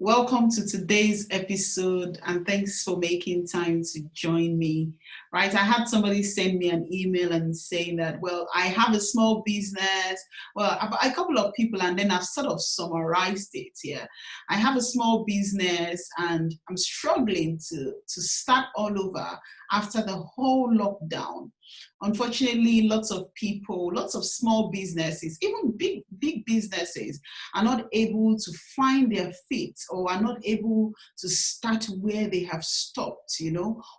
Welcome to today's episode, and thanks for making time to join me. Right, I had somebody send me an email and saying that, well, I have a small business. Well, a couple of people, and then I've sort of summarized it here. I have a small business, and I'm struggling to start all over after the whole lockdown. Unfortunately, lots of people, lots of small businesses, even big businesses, are not able to find their feet or are not able to start where they have stopped,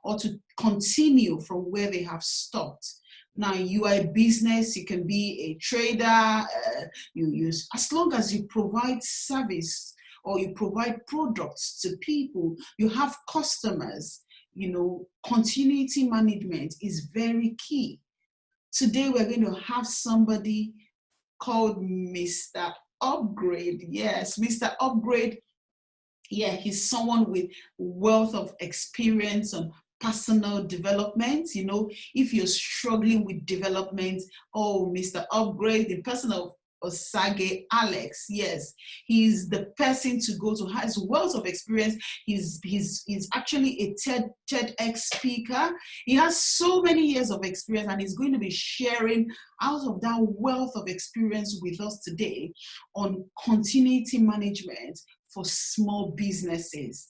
or to continue from where they have stopped. Now, you are a business, you can be a trader, you use, as long as you provide service or you provide products to people, you have customers, continuity management is very key. Today, we're going to have somebody called Mr. Upgrade. Yes, Mr. Upgrade. Yeah, he's someone with wealth of experience on personal development. If you're struggling with development, Mr. Upgrade, the person of Osage Alex, yes, he's the person to go to, has wealth of experience. He's actually a TEDx speaker. He has so many years of experience, and he's going to be sharing out of that wealth of experience with us today on continuity management for small businesses.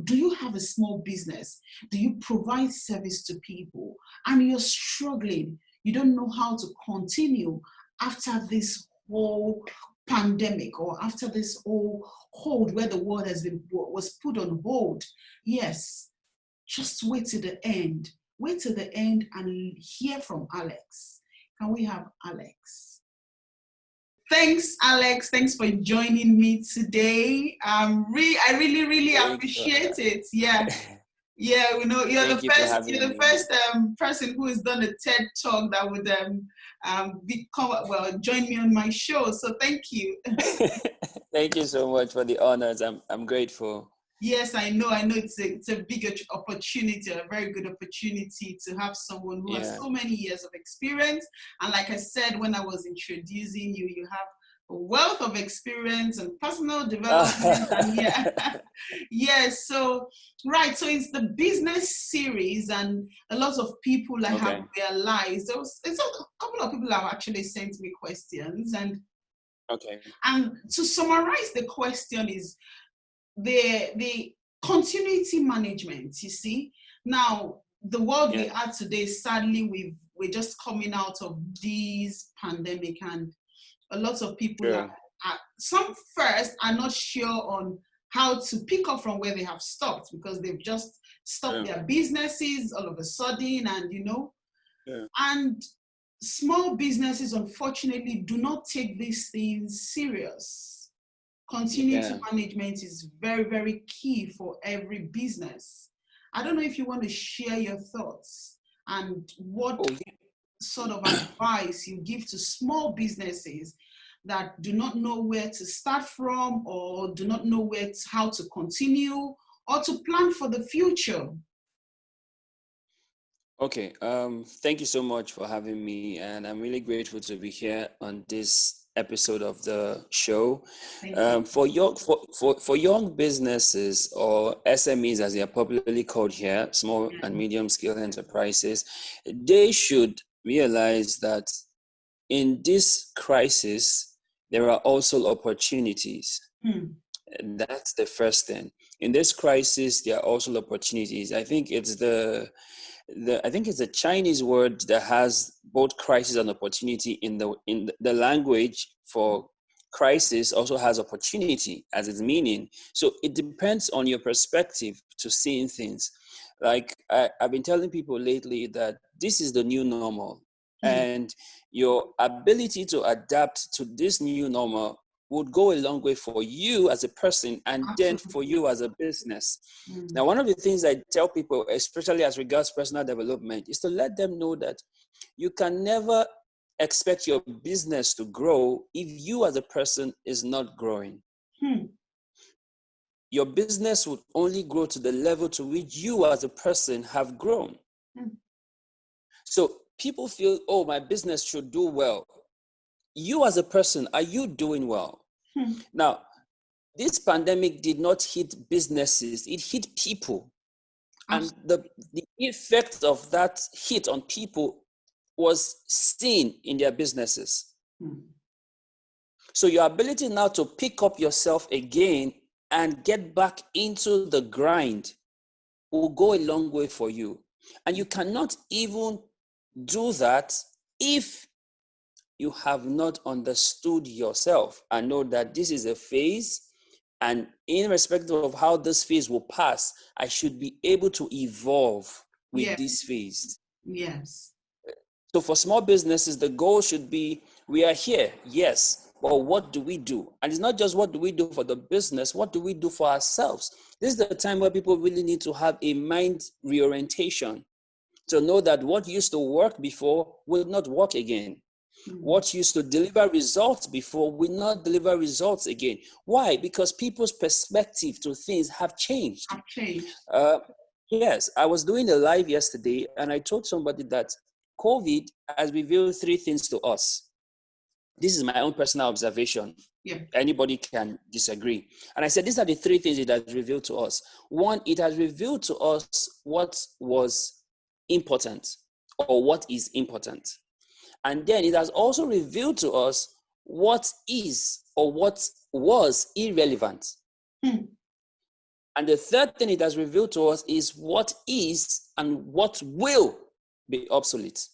Do you have a small business? Do you provide service to people and you're struggling? You don't know how to continue after this whole pandemic, or after this whole hold where the world was put on hold. Yes, just wait till the end. Wait till the end and hear from Alex. Can we have Alex? Thanks, Alex. Thanks for joining me today. I really appreciate it. Yeah. Yeah, you're the first person who has done a TED talk that would join me on my show. So thank you. Thank you so much for the honors. I'm grateful. Yes, I know. It's a big opportunity, a very good opportunity to have someone who has so many years of experience. And like I said, when I was introducing you, you have a wealth of experience and personal development. And so it's the business series, and a lot of people have realized, a couple of people have actually sent me questions, and to summarize the question is the continuity management. You see, now the world we are today, sadly, we're just coming out of this pandemic, and a lot of people some first are not sure on how to pick up from where they have stopped, because they've just stopped their businesses all of a sudden, and and small businesses unfortunately do not take these things serious. Continuity management is very, very key for every business. I don't know if you want to share your thoughts and what sort of advice you give to small businesses that do not know where to start from, or do not know how to continue, or to plan for the future. Okay, thank you so much for having me, and I'm really grateful to be here on this episode of the show. For young businesses, or SMEs as they are popularly called here, small and medium scale enterprises, they should realize that in this crisis there are also opportunities. That's the first thing. In this crisis there are also opportunities. I think it's the Chinese word that has both crisis and opportunity in the language for crisis, also has opportunity as its meaning. So it depends on your perspective to seeing things. Like I've been telling people lately that this is the new normal, and your ability to adapt to this new normal would go a long way for you as a person, and then for you as a business. Now, one of the things I tell people, especially as regards personal development, is to let them know that you can never expect your business to grow if you as a person is not growing. Your business would only grow to the level to which you as a person have grown. So people feel, oh, my business should do well. You as a person, are you doing well? Now, this pandemic did not hit businesses, it hit people. And the effect of that hit on people was seen in their businesses. So your ability now to pick up yourself again and get back into the grind will go a long way for you. And you cannot even do that if you have not understood yourself and know that this is a phase, and in respect of how this phase will pass, I should be able to evolve with this phase. Yes. So for small businesses, the goal should be, we are here, yes, but what do we do? And it's not just what do we do for the business, what do we do for ourselves? This is the time where people really need to have a mind reorientation to know that what used to work before will not work again. What used to deliver results before will not deliver results again. Why? Because people's perspective to things have changed. Yes, I was doing a live yesterday and I told somebody that COVID has revealed three things to us. This is my own personal observation. Yeah. Anybody can disagree. And I said, these are the three things it has revealed to us. One, it has revealed to us what was important or what is important. And then it has also revealed to us what is or what was irrelevant. And the third thing it has revealed to us is what is and what will be obsolete.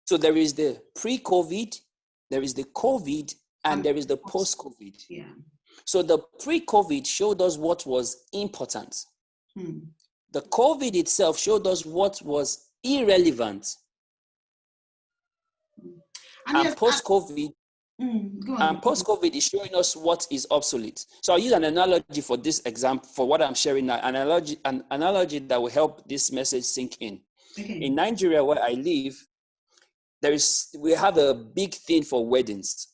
So there is the pre-COVID, there is the COVID, and there is the post-COVID. Yeah. So the pre-COVID showed us what was important. The COVID itself showed us what was irrelevant. And post-COVID, post-COVID is showing us what is obsolete. So I'll use an analogy for this example, for what I'm sharing now, an analogy that will help this message sink in. Okay. In Nigeria, where I live, we have a big thing for weddings.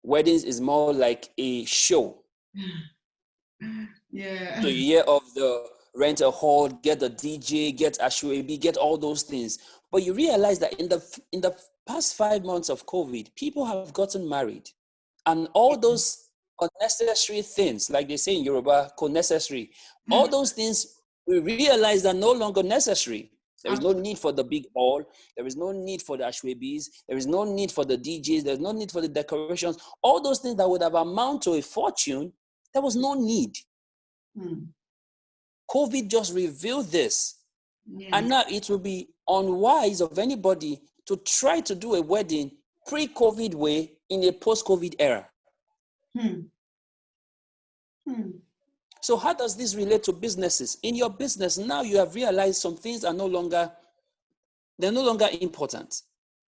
Weddings is more like a show. Yeah. So you hear of the rent a hall, get the DJ, get Ashwebi, get all those things. But you realize that in the past 5 months of COVID, people have gotten married. And all those unnecessary things, like they say in Yoruba, unnecessary, all those things we realize are no longer necessary. There is no need for the big hall. There is no need for the Ashwebis. There is no need for the DJs. There's no need for the decorations. All those things that would have amounted to a fortune, there was no need. COVID just revealed this. Yes. And now it will be unwise of anybody to try to do a wedding pre-COVID way in a post-COVID era. So how does this relate to businesses? In your business, now you have realized some things are no longer important.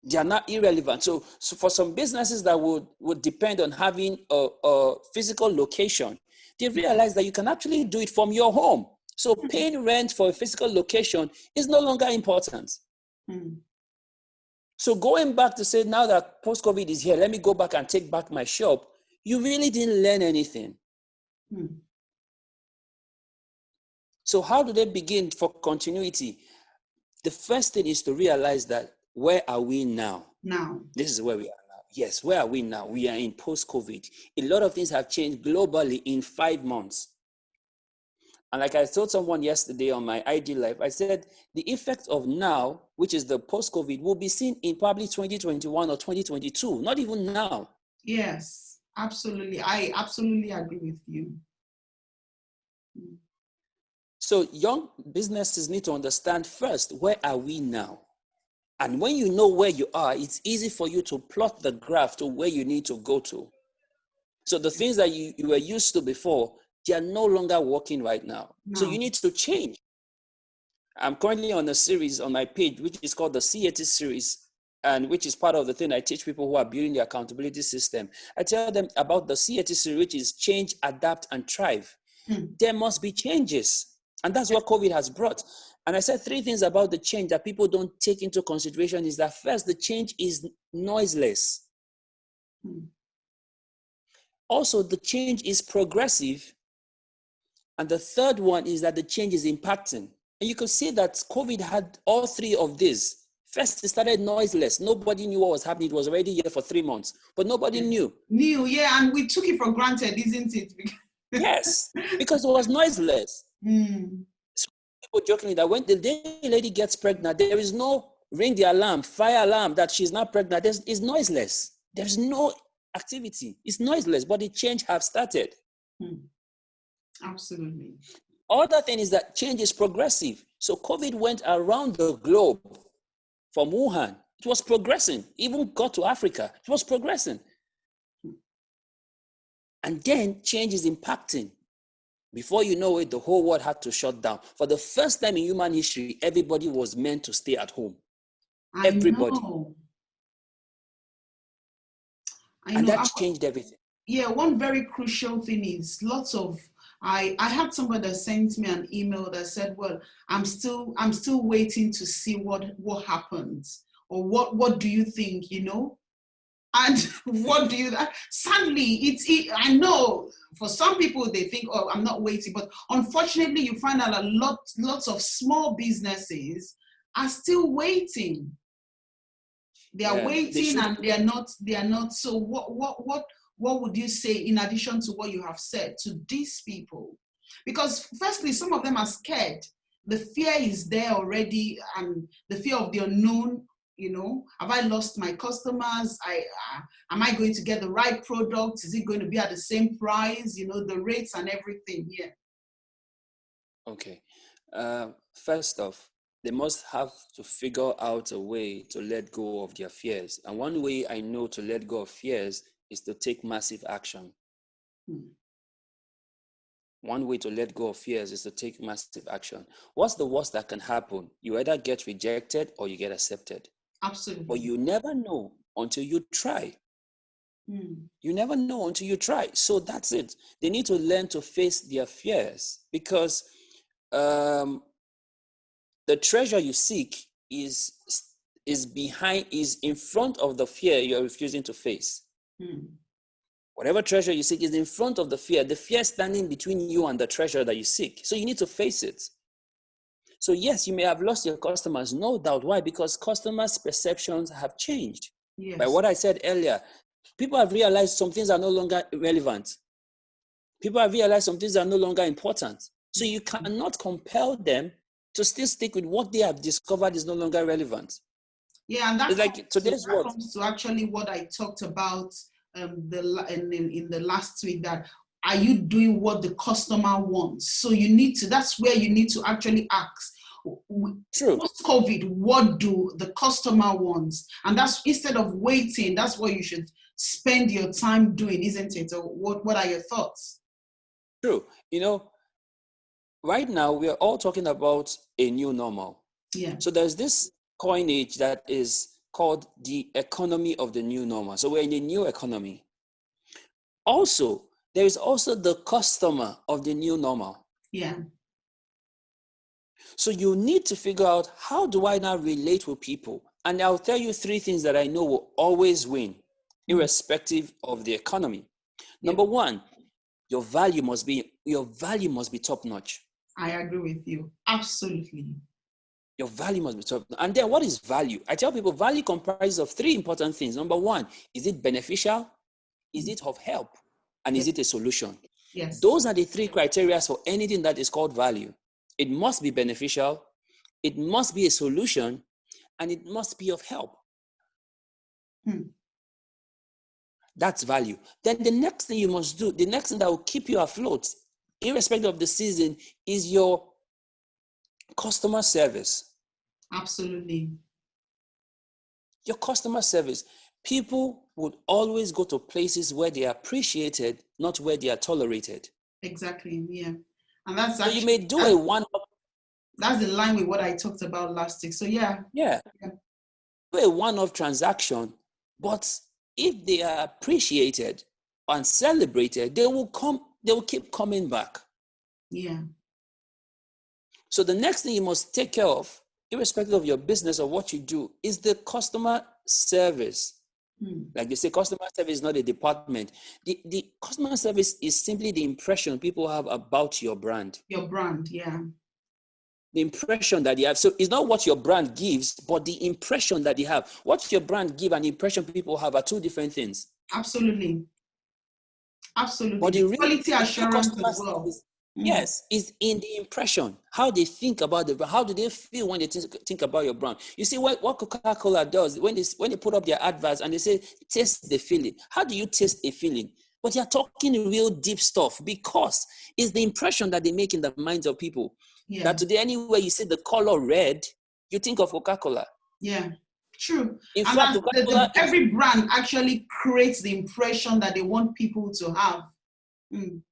They are not irrelevant. So for some businesses that would depend on having a physical location, they realize that you can actually do it from your home. So paying rent for a physical location is no longer important. So going back to say, now that post-COVID is here, let me go back and take back my shop, you really didn't learn anything. So how do they begin for continuity? The first thing is to realize that where are we now? This is where we are now. Yes, where are we now? We are in post-COVID. A lot of things have changed globally in 5 months. And like I told someone yesterday on my IG Live, I said the effect of now, which is the post-COVID, will be seen in probably 2021 or 2022, not even now. Yes, absolutely. I absolutely agree with you. So young businesses need to understand first, where are we now? And when you know where you are, it's easy for you to plot the graph to where you need to go to. So the things that you were used to before, they are no longer working right now. No. So you need to change. I'm currently on a series on my page, which is called the CAT series, and which is part of the thing I teach people who are building the accountability system. I tell them about the CAT series, which is change, adapt, and thrive. There must be changes. And that's what COVID has brought. And I said 3 things about the change that people don't take into consideration is that first, the change is noiseless. Also, the change is progressive. And the third one is that the change is impacting. And you can see that COVID had all 3 of these. First, it started noiseless. Nobody knew what was happening. It was already here for 3 months, but nobody knew. Yeah, and we took it for granted, isn't it? Yes, because it was noiseless. So people jokingly that when the day a lady gets pregnant, there is no ring the alarm, fire alarm that she's not pregnant. It's noiseless. There's no activity. It's noiseless, but the change have started. Absolutely. Other thing is that change is progressive. So COVID went around the globe from Wuhan. It was progressing. Even got to Africa. It was progressing. And then change is impacting. Before you know it, the whole world had to shut down. For the first time in human history, everybody was meant to stay at home. Everybody. I know. And that changed everything. Yeah, one very crucial thing is I had somebody that sent me an email that said, well, I'm still waiting to see what happens, or what do you think, And what do you, sadly, I know for some people they think, oh, I'm not waiting, but unfortunately you find out lots of small businesses are still waiting. They are waiting and they are not. So what would you say in addition to what you have said to these people? Because firstly, some of them are scared. The fear is there already, and the fear of the unknown. Have I lost my customers? Am I going to get the right product? Is it going to be at the same price? The rates and everything. Yeah. Okay. First off, they must have to figure out a way to let go of their fears. And one way I know to let go of fears is to take massive action. One way to let go of fears is to take massive action. What's the worst that can happen? You either get rejected or you get accepted. Absolutely. But you never know until you try. You never know until you try. So that's it. They need to learn to face their fears, because the treasure you seek is in front of the fear you're refusing to face. Whatever treasure you seek is in front of the fear standing between you and the treasure that you seek. So you need to face it. So yes, you may have lost your customers, no doubt. Why? Because customers' perceptions have changed. Yes. By what I said earlier, people have realized some things are no longer relevant. People have realized some things are no longer important. So you cannot compel them to still stick with what they have discovered is no longer relevant. Yeah, and that comes to actually what I talked about in the last week, that are you doing what the customer wants? So that's where you need to actually ask. True. Post-COVID, what do the customer wants? And that's, instead of waiting, that's what you should spend your time doing, isn't it? Or what are your thoughts? True. Right now we are all talking about a new normal. Yeah. So there's this coinage that is called the economy of the new normal. So we're in a new economy. Also, there is also the customer of the new normal. Yeah. So you need to figure out, how do I now relate with people? And I'll tell you 3 things that I know will always win, irrespective of the economy. Yeah. Number 1, your value must be top notch. I agree with you. Absolutely. Your value must be top. And then what is value? I tell people value comprises of 3 important things. Number 1, is it beneficial? Is it of help? And is it a solution? Yes. Those are the 3 criteria for anything that is called value. It must be beneficial, it must be a solution, and it must be of help. That's value. Then the next thing you must do, the next thing that will keep you afloat, irrespective of the season, is your customer service. Absolutely. Your customer service. People would always go to places where they are appreciated, not where they are tolerated. Exactly, yeah. And that's so you may do a one-off. That's in line with what I talked about last week. So yeah. Yeah. Do a one-off transaction, but if they are appreciated and celebrated, they will keep coming back. Yeah. So the next thing you must take care of, irrespective of your business or what you do, is the customer service. Like they say, customer service is not a department. The customer service is simply the impression people have about your brand. Your brand, yeah. the impression that you have. So it's not what your brand gives, but the impression that you have. What your brand give and the impression people have are two different things. Absolutely. Absolutely. But the real Quality assurance as customers well. yes, is in the impression, how they think about the brand, how do they feel when they think about your brand. You see, what Coca-Cola does, when they put up their adverts and they say, taste the feeling. How do you taste a feeling? But they're talking real deep stuff because it's the impression that they make in the minds of people. Yeah. That today, anywhere you see the color red, you think of Coca-Cola. Yeah, true. In And fact, every brand actually creates the impression that they want people to have.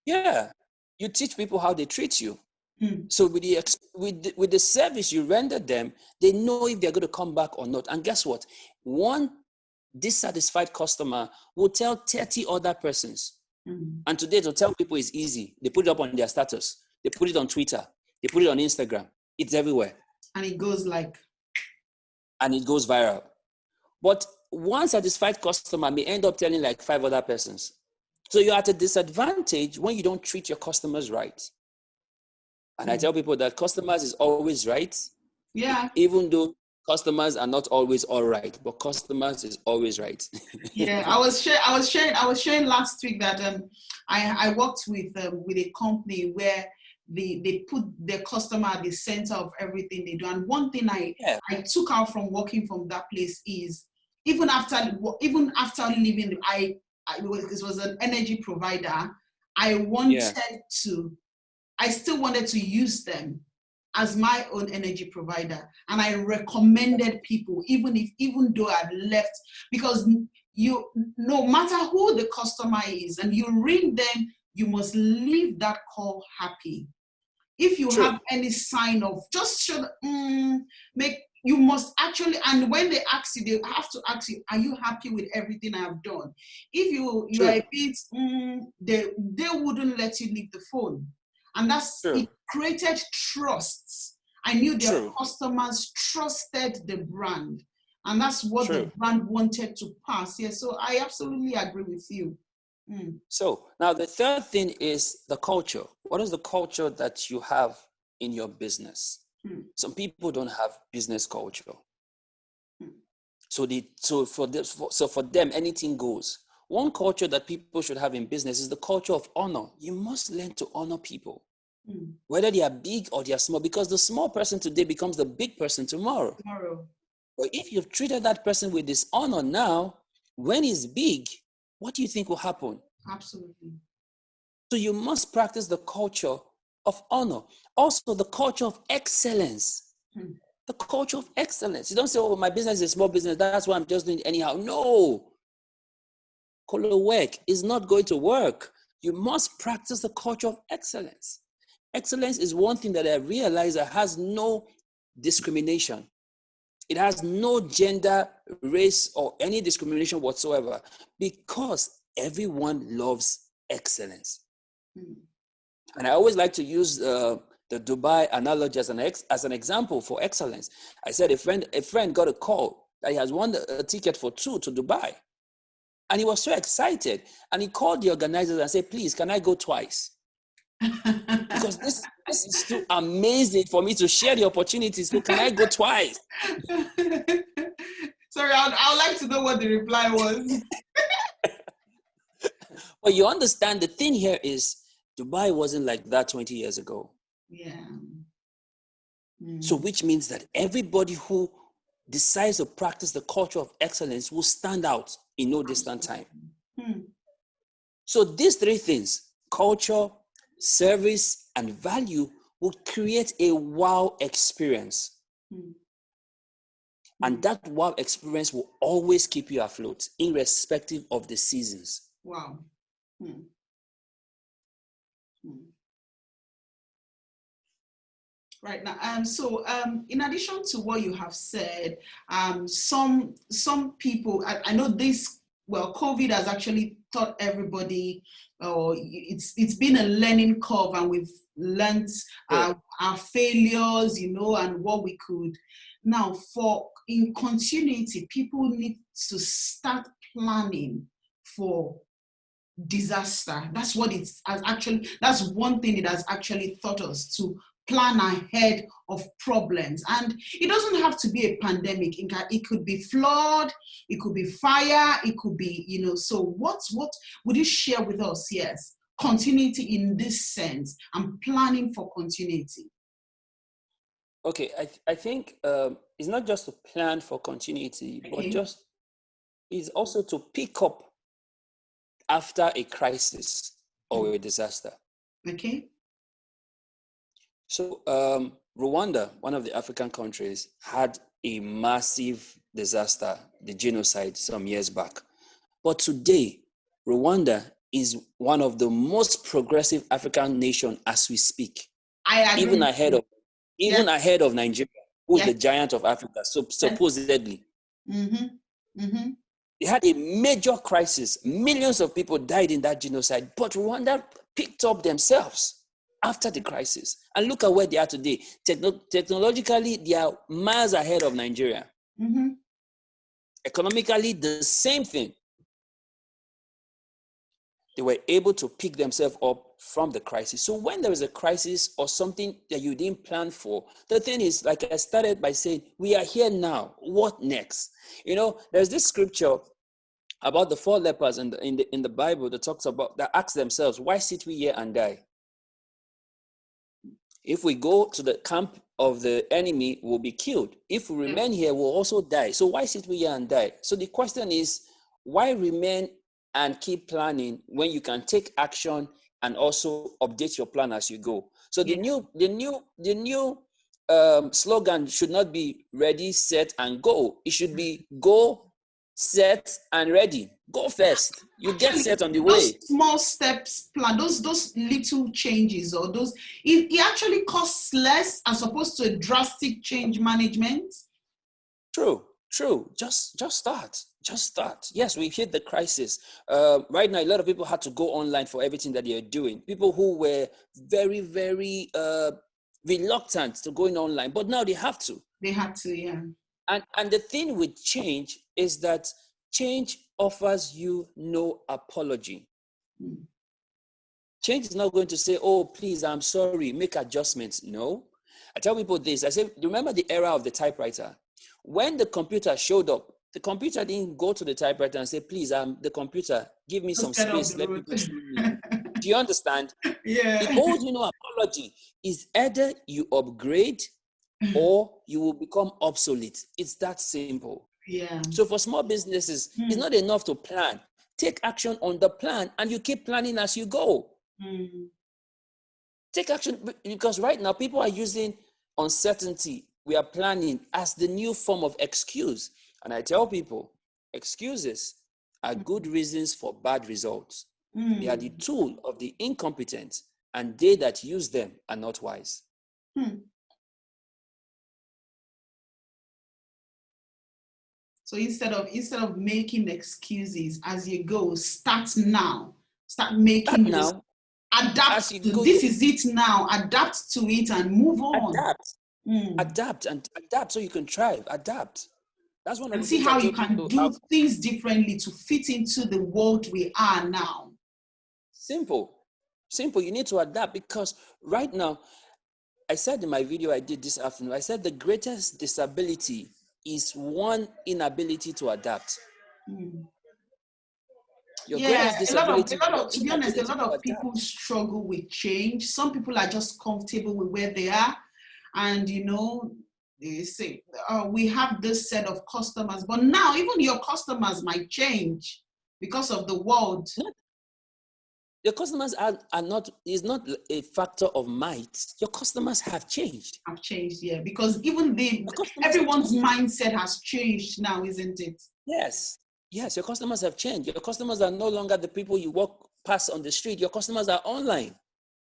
Yeah, you teach people how they treat you. Mm. So with the service you render them, they know if they're going to come back or not. And guess what? One dissatisfied customer will tell 30 other persons. And today to tell people is easy. They put it up on their status. They put it on Twitter. They put it on Instagram. It's everywhere. And it goes viral. But one satisfied customer may end up telling like 5 other persons. So you're at a disadvantage when you don't treat your customers right. And I tell people that customers is always right. Yeah. Even though customers are not always all right, but customers is always right. Yeah, I was sharing last week that I worked with a company where they put their customer at the center of everything they do. And one thing I took out from working from that place is even after leaving, it was an energy provider. I still wanted to use them as my own energy provider. And I recommended people, even though I'd left, because no matter who the customer is, and you ring them, you must leave that call happy. If you have any sign of, just show, you must actually, and when they ask you, they have to ask you, are you happy with everything I have done? If you are a bit, they wouldn't let you leave the phone. And it created trust. I knew their customers trusted the brand. And that's what the brand wanted to pass. Yeah, so I absolutely agree with you. So now the third thing is the culture. What is the culture that you have in your business? Some people don't have business culture. So for them, anything goes. One culture that people should have in business is the culture of honor. You must learn to honor people, whether they are big or they are small, because the small person today becomes the big person tomorrow. But if you've treated that person with dishonor now, when he's big, what do you think will happen? Absolutely. So you must practice the culture of honor. Also, the culture of excellence. The culture of excellence. You don't say, oh, my business is a small business, that's why I'm just doing it anyhow. No. Work is not going to work. You must practice the culture of excellence. Excellence is one thing that I realize that has no discrimination. It has no gender, race, or any discrimination whatsoever, because everyone loves excellence. And I always like to use the Dubai analogy as an example for excellence. I said a friend got a call that he has won a ticket for 2 to Dubai. And he was so excited. And he called the organizers and said, please, can I go twice? Because this is too amazing for me to share the opportunities. So can I go twice? Sorry, I would like to know what the reply was. Well, you understand, the thing here is Dubai wasn't like that 20 years ago. Yeah. So which means that everybody who decides to practice the culture of excellence will stand out in no distant time. So these 3 things, culture, service, and value, will create a wow experience. And that wow experience will always keep you afloat, irrespective of the seasons. Wow. Right now, so in addition to what you have said, some people, I know this, COVID has actually taught everybody, it's been a learning curve, and we've learned our failures, and what we could. Now, in continuity, people need to start planning for disaster. That's what that's one thing it has actually taught us, to plan ahead of problems. And it doesn't have to be a pandemic. It could be flood, it could be fire, it could be, so what would you share with us? Yes, continuity in this sense. I'm planning for continuity. Okay, I think it's not just to plan for continuity, Okay. but just it's also to pick up after a crisis or a disaster. Okay. So Rwanda, one of the African countries, had a massive disaster, the genocide, some years back. But today, Rwanda is one of the most progressive African nations as we speak. I agree. Even ahead of Nigeria, who's the giant of Africa, supposedly. They had a major crisis. Millions of people died in that genocide, but Rwanda picked up themselves after the crisis. And look at where they are today. Technologically, they are miles ahead of Nigeria. Economically, the same thing. They were able to pick themselves up from the crisis. So when there is a crisis or something that you didn't plan for, the thing is, like I started by saying, we are here now. What next? There's this scripture about the 4 lepers in the Bible that ask themselves, why sit we here and die? If we go to the camp of the enemy, we'll be killed. If we remain here, we'll also die. So why sit we here and die? So the question is, why remain and keep planning when you can take action and also update your plan as you go? So the new slogan should not be ready, set, and go. It should be go, set, and ready. Go first. You get set on the way. Those small steps plan, those little changes, or it actually costs less as opposed to a drastic change management. True. Just start. Yes, we hit the crisis. Right now, a lot of people had to go online for everything that they are doing. People who were very, very reluctant to going online, but now they have to. They have to, yeah. And the thing with change is that change offers you no apology. Change is not going to say, oh, please, I'm sorry, make adjustments. No. I tell people this. I say, remember the era of the typewriter? When the computer showed up, the computer didn't go to the typewriter and say, please, the computer, give me some space, let people see me. Do you understand? Yeah. It owes you no apology. It's either you upgrade or you will become obsolete. It's that simple. Yeah. So for small businesses, it's not enough to plan. Take action on the plan and you keep planning as you go. Take action, because right now people are using uncertainty, we are planning, as the new form of excuse. And I tell people, excuses are good reasons for bad results. They are the tool of the incompetent, and they that use them are not wise. So instead of making excuses as you go, start now. Start making now. Adapt to this is it now. Adapt to it and move on. Adapt so you can thrive. Adapt. That's one of the things. See how you can do things differently to fit into the world we are now. Simple. You need to adapt, because right now, I said in my video I did this afternoon, I said the greatest disability is one inability to adapt. To be honest, a lot of people struggle with change. Some people are just comfortable with where they are, and they say, we have this set of customers, but now even your customers might change because of the world. Your customers is not a factor of might. Your customers have changed. Yeah, because even everyone's mindset has changed now, isn't it? Yes, your customers have changed. Your customers are no longer the people you walk past on the street. Your customers are online.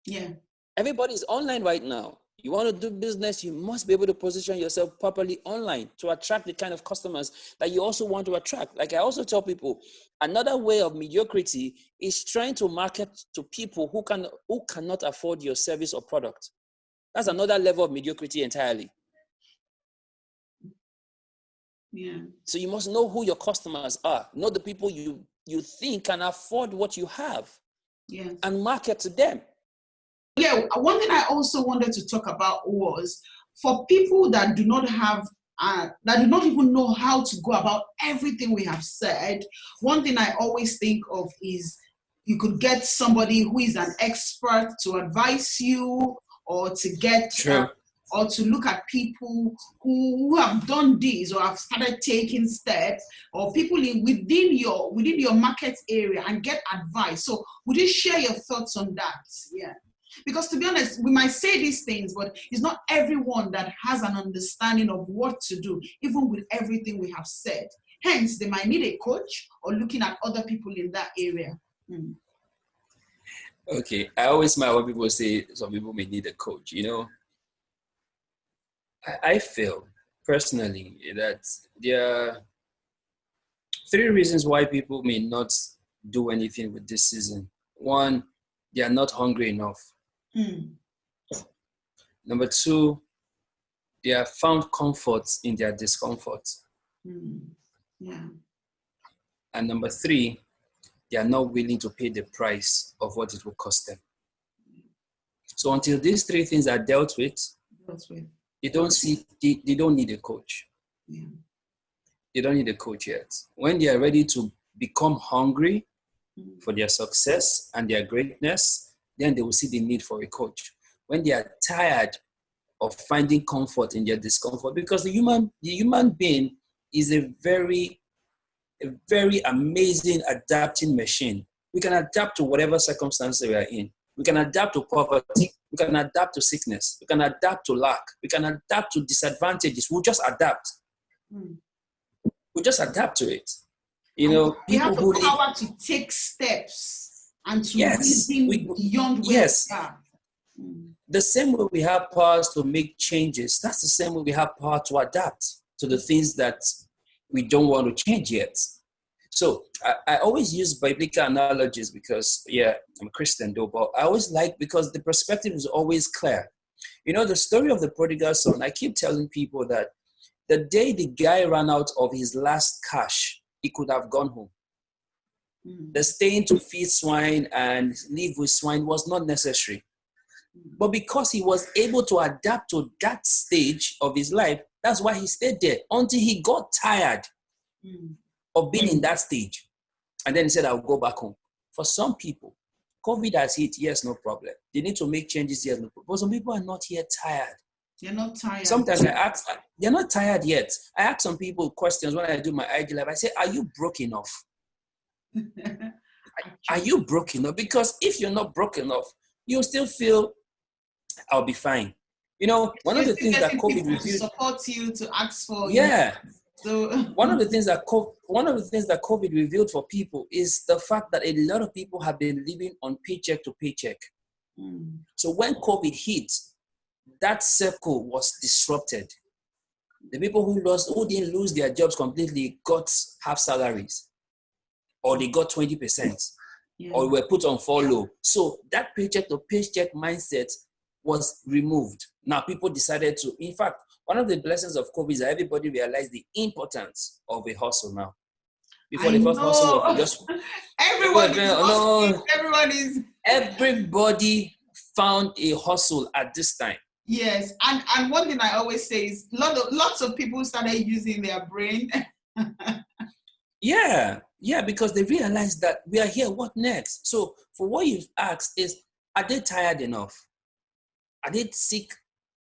Yeah. Everybody's online right now. You want to do business, you must be able to position yourself properly online to attract the kind of customers that you also want to attract. Like I also tell people, another way of mediocrity is trying to market to people who cannot afford your service or product. That's another level of mediocrity entirely. Yeah. So you must know who your customers are. Know the people you think can afford what you have. Yes. And market to them. yeah, one thing I also wanted to talk about was for people that do not have, that do not even know how to go about everything we have said. One thing I always think of is you could get somebody who is an expert to advise you, or to get True. or to look at people who have done this or have started taking steps, or people within your market area, and get advice. So would you share your thoughts on that? Yeah. Because to be honest, we might say these things, but it's not everyone that has an understanding of what to do, even with everything we have said. Hence, they might need a coach or looking at other people in that area. Okay, I always smile when people say some people may need a coach. I feel personally that there are three reasons why people may not do anything with this season. One, they are not hungry enough. Number two, they have found comfort in their discomfort. Yeah. And number three, they are not willing to pay the price of what it will cost them. So until these three things are dealt with, they don't need a coach. Yeah. They don't need a coach yet. When they are ready to become hungry for their success and their greatness, then they will see the need for a coach. When they are tired of finding comfort in their discomfort, because the human being is a very amazing adapting machine. We can adapt to whatever circumstances we are in. We can adapt to poverty. We can adapt to sickness. We can adapt to lack. We can adapt to disadvantages. We'll just adapt. We'll just adapt to it. We have the power to take steps and to reason beyond where we are. The same way we have powers to make changes, that's the same way we have power to adapt to the things that we don't want to change yet. So I always use biblical analogies because, I'm a Christian though, but I always like, because the perspective is always clear. The story of the prodigal son, I keep telling people that the day the guy ran out of his last cash, he could have gone home. The staying to feed swine and live with swine was not necessary. But because he was able to adapt to that stage of his life, that's why he stayed there until he got tired of being in that stage. And then he said, I'll go back home. For some people, COVID has hit, yes, no problem. They need to make changes, yes, no problem. But some people are not yet tired. They're not tired. Sometimes they're not tired yet. I ask some people questions when I do my IG live. I say, are you broke enough? Are you broke enough? Because if you're not broke enough, you'll still feel, I'll be fine. One of the things that COVID revealed, to support you, to ask for. Yeah. So one of the things that COVID revealed for people is the fact that a lot of people have been living on paycheck to paycheck. So when COVID hit, that circle was disrupted. The people who didn't lose their jobs completely got half salaries, or they got 20%, or were put on furlough. So that paycheck to paycheck mindset was removed. Now people decided to, in fact, one of the blessings of COVID is that everybody realized the importance of a hustle now. Before the first hustle was just everybody found a hustle at this time. Yes, and one thing I always say is lots of people started using their brain. Yeah, because they realized that we are here, what next? So for what you've asked is, are they tired enough? Are they sick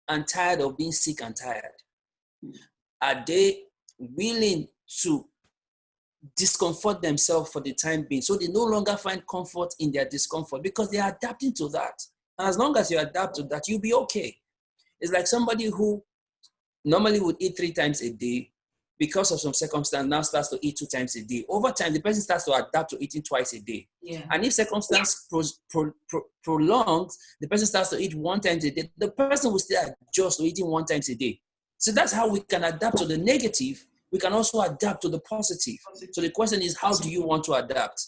and tired of being sick and tired? Are they willing to discomfort themselves for the time being so they no longer find comfort in their discomfort because they are adapting to that? And as long as you adapt to that, you'll be okay. It's like somebody who normally would eat 3 times a day, because of some circumstance now starts to eat 2 times a day. Over time, the person starts to adapt to eating twice a day. Yeah. And if circumstance prolongs, the person starts to eat 1 time a day. The person will still adjust to eating 1 time a day. So that's how we can adapt to the negative. We can also adapt to the positive. So the question is, how do you want to adapt?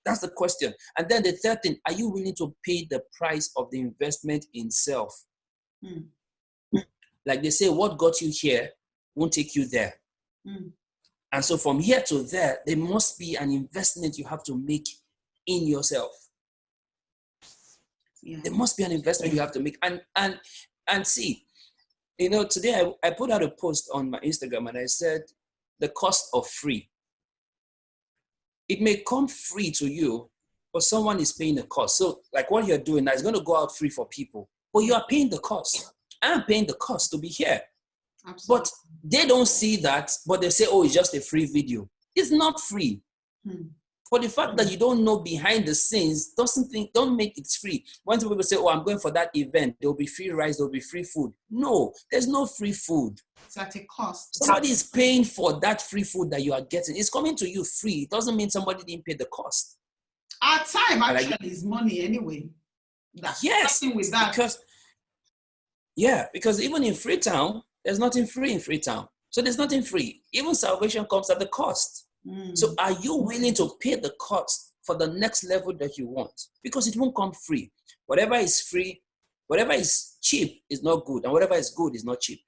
That's the question. And then the third thing, are you willing to pay the price of the investment in self? Like they say, what got you here won't take you there. And so from here to there, there must be an investment you have to make in yourself. Yeah. There must be an investment you have to make. And see, today I put out a post on my Instagram and I said, the cost of free. It may come free to you, but someone is paying the cost. So like what you're doing now is going to go out free for people, but you are paying the cost. I'm paying the cost to be here. Absolutely. But they don't see that, but they say, oh, it's just a free video. It's not free. For the fact that you don't know behind the scenes, don't make it free. When people say, oh, I'm going for that event, there'll be free rice, there'll be free food. No, there's no free food. It's at a cost. Somebody is paying for that free food that you are getting. It's coming to you free. It doesn't mean somebody didn't pay the cost. Our time actually is money anyway. Yes, with that. Because even in Freetown, there's nothing free in Freetown. So there's nothing free. Even salvation comes at the cost. So are you willing to pay the cost for the next level that you want? Because it won't come free. Whatever is free, whatever is cheap is not good, and whatever is good is not cheap.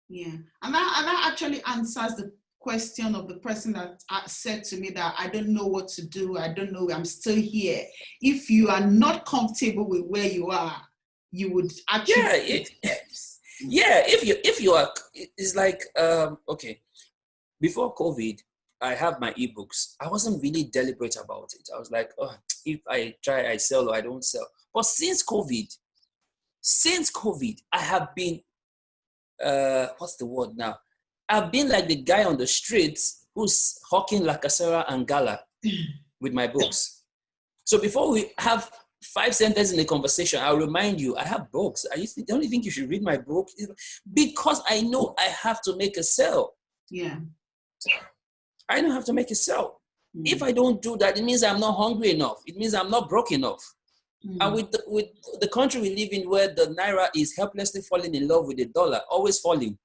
Yeah, and that actually answers the question of the person that said to me that I don't know what to do. I don't know. I'm still here. If you are not comfortable with where you are, you would actually. If you are, it's like okay. Before COVID, I have my ebooks. I wasn't really deliberate about it. I was like, oh, if I try, I sell or I don't sell. But since COVID, I have been, what's the word now? I've been like the guy on the streets who's hawking Lacasera and Gala with my books. So before we have 5 sentences in a conversation, I'll remind you, I have books. Don't you think you should read my book? Because I know I have to make a sale. Yeah. I don't have to make a sale. If I don't do that, it means I'm not hungry enough. It means I'm not broke enough. And with the country we live in, where the naira is helplessly falling in love with the dollar, always falling,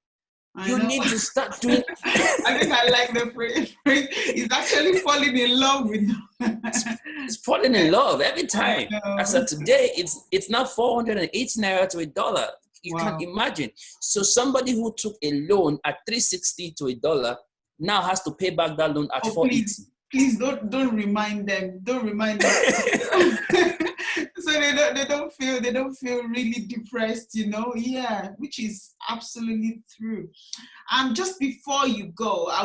you need to start doing. I think I like the phrase. It's actually falling in love with. It's falling in love every time. As of today, it's now 480 naira to a dollar. You can't imagine. So somebody who took a loan at 360 to a dollar now has to pay back that loan at 480. Please don't remind them. Don't remind them. So they don't feel really depressed, Yeah, which is absolutely true. And just before you go, I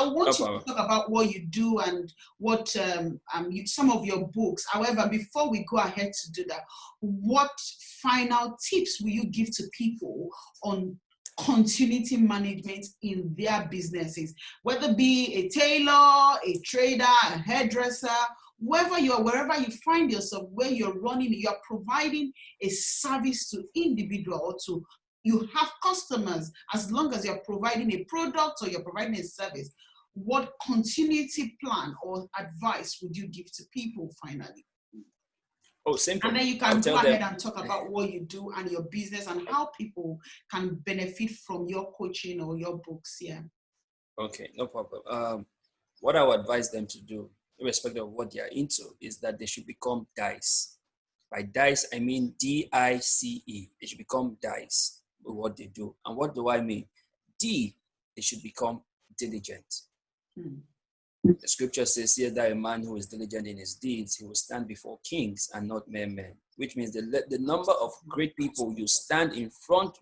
want you to talk about what you do and what some of your books. However, before we go ahead to do that, what final tips will you give to people on continuity management in their businesses, whether it be a tailor, a trader, a hairdresser, wherever you find yourself, where you're providing a service to individual or to you have customers, as long as you're providing a product or you're providing a service, what continuity plan or advice would you give to people finally? Oh, simple. And then you can go ahead and talk about what you do and your business and how people can benefit from your coaching or your books. Yeah. Okay, no problem. What I would advise them to do, irrespective of what they are into, is that they should become dice. By dice, I mean DICE. They should become dice with what they do. And what do I mean? D, they should become diligent. The scripture says here that a man who is diligent in his deeds, he will stand before kings and not mere men, which means the number of great people you stand in front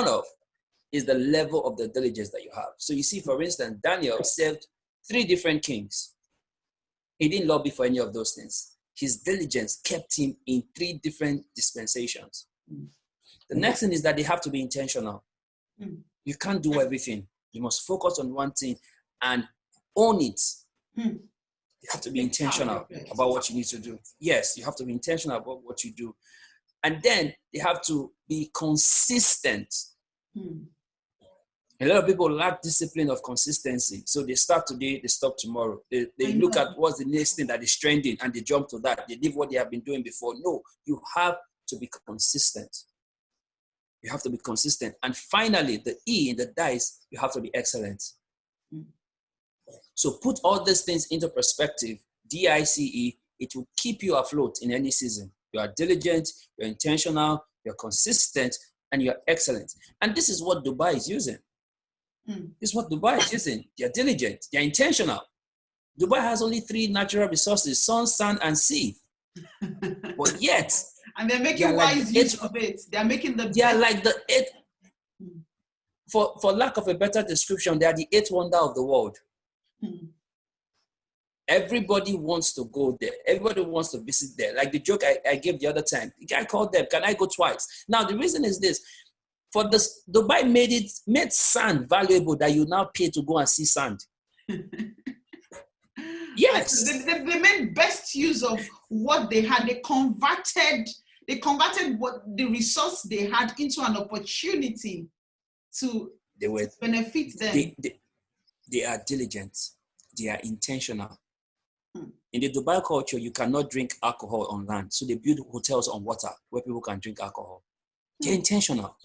of is the level of the diligence that you have. So you see, for instance, Daniel served 3 different kings. He didn't lobby for any of those things. His diligence kept him in 3 different dispensations. The next thing is that they have to be intentional. You can't do everything. You must focus on one thing and own it. You have to be intentional about what you need to do. Yes, you have to be intentional about what you do. And then they have to be consistent. A lot of people lack discipline of consistency. So they start today, they stop tomorrow. They look at what's the next thing that is trending and they jump to that. They leave what they have been doing before. No, you have to be consistent. You have to be consistent. And finally, the E in the dice, you have to be excellent. So put all these things into perspective, DICE, it will keep you afloat in any season. You are diligent, you're intentional, you're consistent, and you're excellent. And this is what Dubai is using. This is what Dubai is using. They're diligent, they're intentional. Dubai has only 3 natural resources: sun, sand, and sea. But yet, and they're making wise use of it. They're making the. They are like the eighth. For lack of a better description, they are the eighth wonder of the world. Everybody wants to go there. Everybody wants to visit there. Like the joke I gave the other time. The guy called them, can I go twice? Now, the reason is this. For this, Dubai made sand valuable that you now pay to go and see sand. Yes. They made best use of what they had. They converted what the resource they had into an opportunity to benefit them. They are diligent. They are intentional. In the Dubai culture, you cannot drink alcohol on land. So they build hotels on water where people can drink alcohol. They're intentional.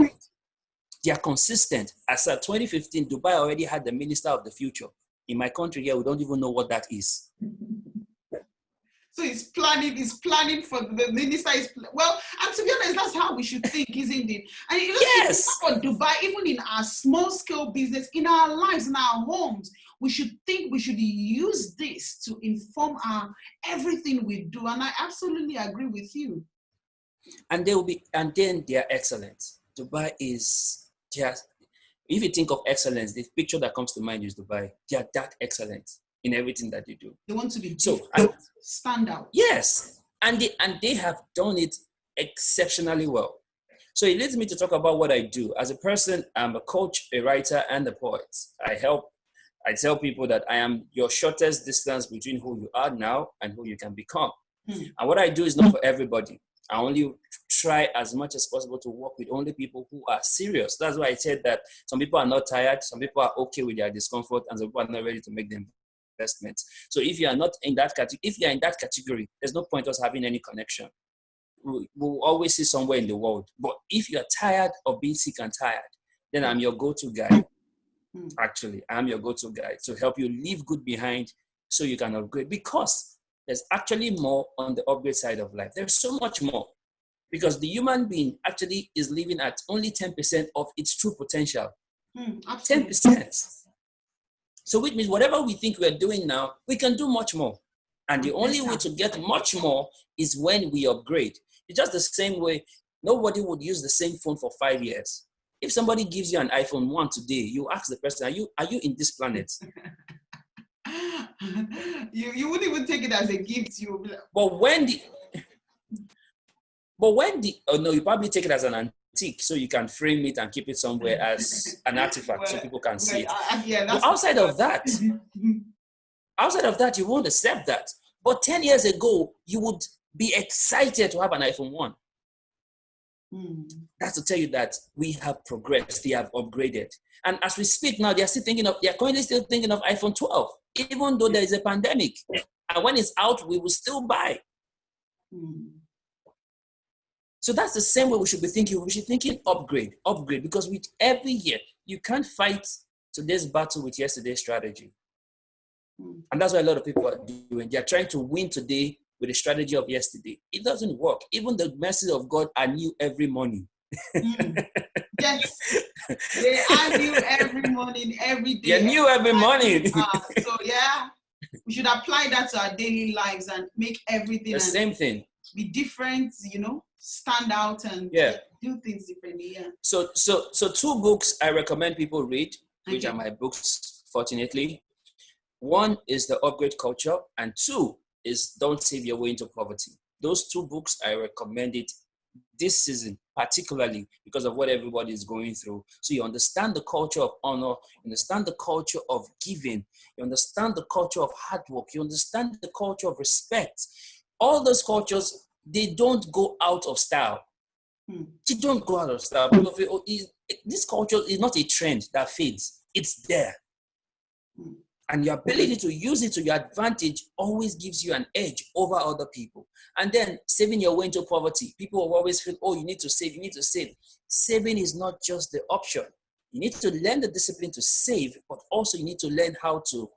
They are consistent. As of 2015, Dubai already had the Minister of the Future. In my country here, we don't even know what that is. So it's planning for the minister. Well, and to be honest, that's how we should think, isn't it? And yes. For Dubai, even in our small scale business, in our lives, in our homes, we should use this to inform everything we do. And I absolutely agree with you. And then they are excellent. Dubai is just, if you think of excellence, the picture that comes to mind is Dubai. They are that excellent in everything that they do. They want to be stand out. Yes, and they have done it exceptionally well. So it leads me to talk about what I do. As a person, I'm a coach, a writer, and a poet. I tell people that I am your shortest distance between who you are now and who you can become. And what I do is not for everybody. I only try as much as possible to work with only people who are serious. That's why I said that some people are not tired, some people are okay with their discomfort, and some people are not ready to make the investment. So if you are not in that category, if you are in that category, there's no point us having any connection. We'll always see somewhere in the world. But if you're tired of being sick and tired, then I'm your go-to guy. Actually, I'm your go-to guy to help you leave good behind so you can upgrade, because there's actually more on the upgrade side of life. There's so much more, because the human being actually is living at only 10% of its true potential. 10%. So which means whatever we think we're doing now, we can do much more. And the only way to get much more is when we upgrade. It's just the same way, nobody would use the same phone for 5 years. If somebody gives you an iPhone 1 today, you ask the person, are you in this planet? you wouldn't even take it as a gift. You be like, you probably take it as an antique, so you can frame it and keep it somewhere as an artifact so people can see it. But outside of that, you won't accept that. But 10 years ago, you would be excited to have an iPhone 1. That's to tell you that we have progressed, they have upgraded. And as we speak now, they're currently still thinking of iPhone 12, even though there is a pandemic. And when it's out, we will still buy. So that's the same way we should be thinking. We should be thinking upgrade, because with every year, you can't fight today's battle with yesterday's strategy. And that's what a lot of people are doing. They're trying to win today with the strategy of yesterday. It doesn't work. Even the mercies of God are new every morning. Yes, they are new every morning, every day. They're new every morning. So yeah, we should apply that to our daily lives and make everything the same thing. Be different, stand out and do things differently. Yeah. So 2 books I recommend people read, which are my books, fortunately. 1 is The Upgrade Culture, and 2 is Don't Save Your Way into Poverty. Those 2 books, I recommend it this season, particularly because of what everybody is going through. So you understand the culture of honor, you understand the culture of giving, you understand the culture of hard work, you understand the culture of respect. All those cultures, they don't go out of style. They don't go out of style. This culture is not a trend that fades. It's there. And your ability to use it to your advantage always gives you an edge over other people. And then saving your way into poverty. People will always feel, you need to save, you need to save. Saving is not just the option. You need to learn the discipline to save, but also you need to learn how to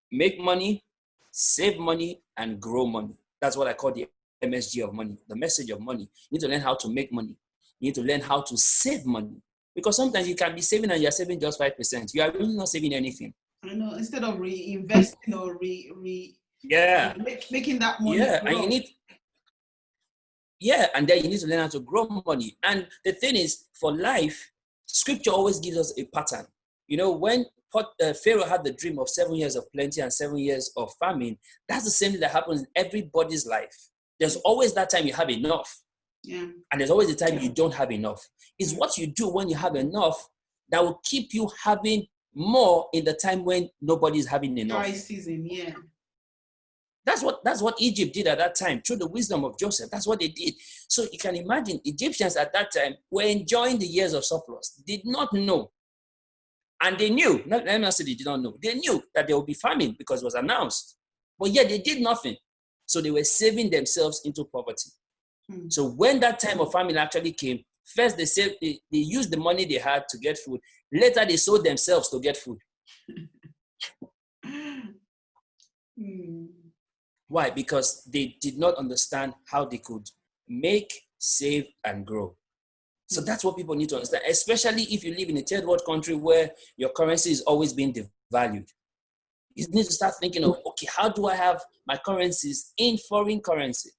make money, save money, and grow money. That's what I call the MSG of money, the message of money. You need to learn how to make money. You need to learn how to save money. Because sometimes you can be saving and you're saving just 5%. You are really not saving anything. I know, instead of reinvesting or Yeah. Making that money Yeah. grow. And then you need to learn how to grow money. And the thing is, for life, scripture always gives us a pattern. You know, when Pharaoh had the dream of 7 years of plenty and 7 years of famine, that's the same thing that happens in everybody's life. There's always that time you have enough. Yeah. And there's always the time you don't have enough. It's what you do when you have enough that will keep you having more in the time when nobody's having enough. Dry season, yeah. That's what Egypt did at that time through the wisdom of Joseph. That's what they did. So you can imagine Egyptians at that time were enjoying the years of surplus, did not know. And they knew, let me not say they did not know, they knew that there would be famine because it was announced. But yet they did nothing. So they were saving themselves into poverty. So when that time of famine actually came, first they used the money they had to get food. Later they sold themselves to get food. Why? Because they did not understand how they could make, save, and grow. So that's what people need to understand, especially if you live in a third world country where your currency is always being devalued. You need to start thinking of, okay, how do I have my currencies in foreign currency?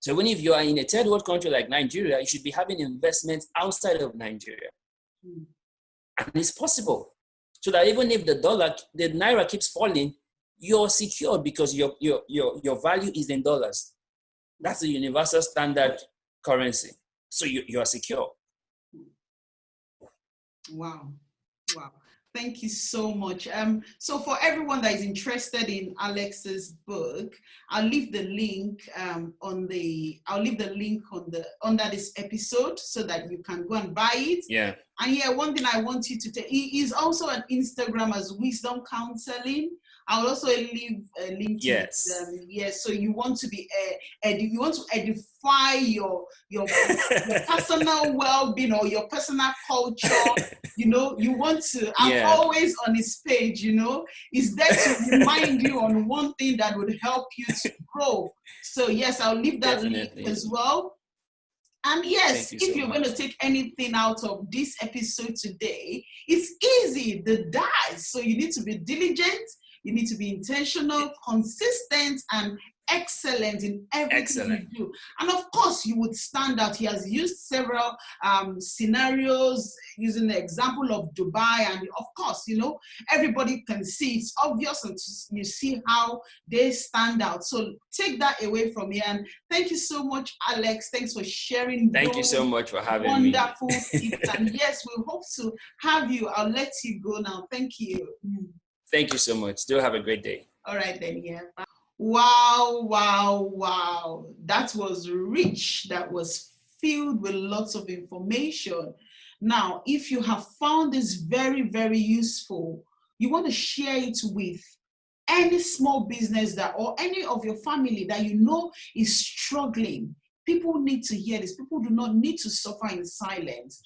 So if you are in a third world country like Nigeria, you should be having investments outside of Nigeria. And it's possible. So that even if the naira keeps falling, you're secured because your value is in dollars. That's the universal standard currency. So you are secure. Wow. Thank you so much. So for everyone that is interested in Alex's book, I'll leave the link under this episode so that you can go and buy it. Yeah. And yeah, one thing I want you to take, he is also on Instagram as Wisdom Counseling. I'll also leave a link to yes. So you want to be you want to edify your personal well-being or your personal culture. You know, you want to. I'm always on his page. You know, it's there to remind you on one thing that would help you to grow. So yes, I'll leave that link as well. And yes, if you're going to take anything out of this episode today, it's easy, the dice. So you need to be diligent, you need to be intentional, consistent, and excellent in everything you do. And of course, you would stand out. He has used several scenarios using the example of Dubai. And of course, you know, everybody can see, it's obvious, and you see how they stand out. So take that away from here. And thank you so much, Alex. Thanks for sharing. Thank you so much for having wonderful me. Tips. And yes, we hope to have you. I'll let you go now. Thank you. Thank you so much. Do have a great day. All right, then. Yeah. Bye. Wow. That was rich. That was filled with lots of information. Now, if you have found this very, very useful, you want to share it with any small business or any of your family that you know is struggling. People need to hear this. People do not need to suffer in silence.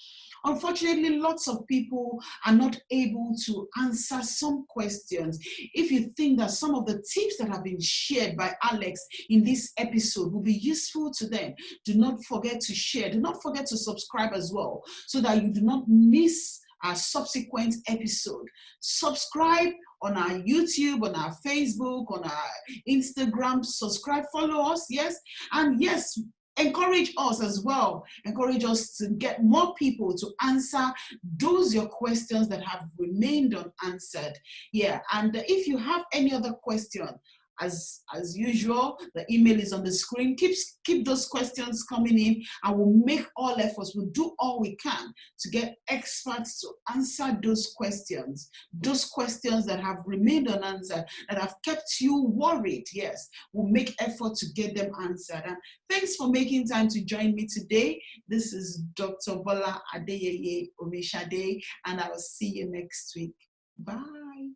Unfortunately, lots of people are not able to answer some questions. If you think that some of the tips that have been shared by Alex in this episode will be useful to them, do not forget to share. Do not forget to subscribe as well so that you do not miss our subsequent episode. Subscribe on our YouTube, on our Facebook, on our Instagram. Subscribe, follow us, yes? And yes, encourage us as well. Encourage us to get more people to answer those your questions that have remained unanswered. Yeah, and if you have any other question, as usual, the email is on the screen. Keep those questions coming in, and we'll make all efforts. We'll do all we can to get experts to answer those questions that have remained unanswered, that have kept you worried. Yes, we'll make effort to get them answered. And thanks for making time to join me today. This is Dr. Bola Adeyeye Omishade, and I will see you next week. Bye.